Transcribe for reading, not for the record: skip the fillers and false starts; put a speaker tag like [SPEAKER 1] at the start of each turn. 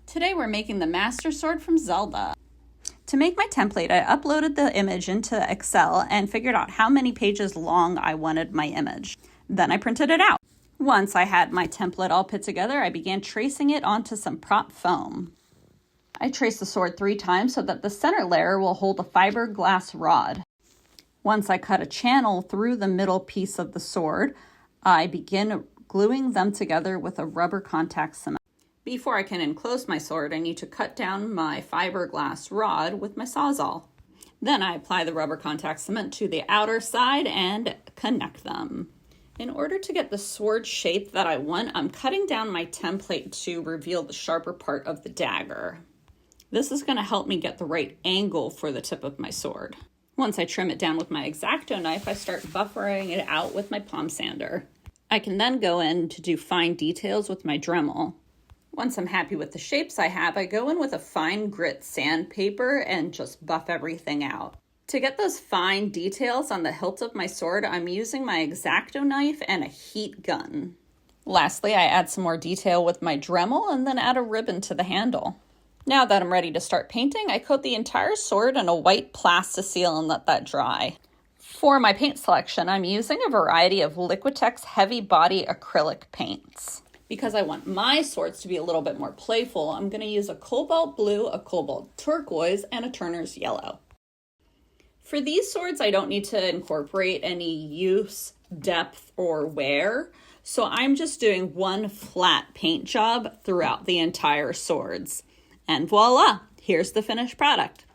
[SPEAKER 1] Today we're making the Master Sword from Zelda. To make my template, I uploaded the image into Excel and figured out how many pages long I wanted my image. Then I printed it out. Once I had my template all put together, I began tracing it onto some prop foam. I traced the sword 3 times so that the center layer will hold a fiberglass rod. Once I cut a channel through the middle piece of the sword, I begin gluing them together with a rubber contact cement. Before I can enclose my sword, I need to cut down my fiberglass rod with my Sawzall. Then I apply the rubber contact cement to the outer side and connect them. In order to get the sword shape that I want, I'm cutting down my template to reveal the sharper part of the dagger. This is going to help me get the right angle for the tip of my sword. Once I trim it down with my Exacto knife, I start buffering it out with my palm sander. I can then go in to do fine details with my Dremel. Once I'm happy with the shapes I have, I go in with a fine grit sandpaper and just buff everything out. To get those fine details on the hilt of my sword, I'm using my Exacto knife and a heat gun. Lastly, I add some more detail with my Dremel and then add a ribbon to the handle. Now that I'm ready to start painting, I coat the entire sword in a white plasticine and let that dry. For my paint selection, I'm using a variety of Liquitex heavy body acrylic paints. Because I want my swords to be a little bit more playful, I'm going to use a cobalt blue, a cobalt turquoise, and a Turner's yellow. For these swords, I don't need to incorporate any use, depth, or wear, so I'm just doing one flat paint job throughout the entire swords. And voila, here's the finished product.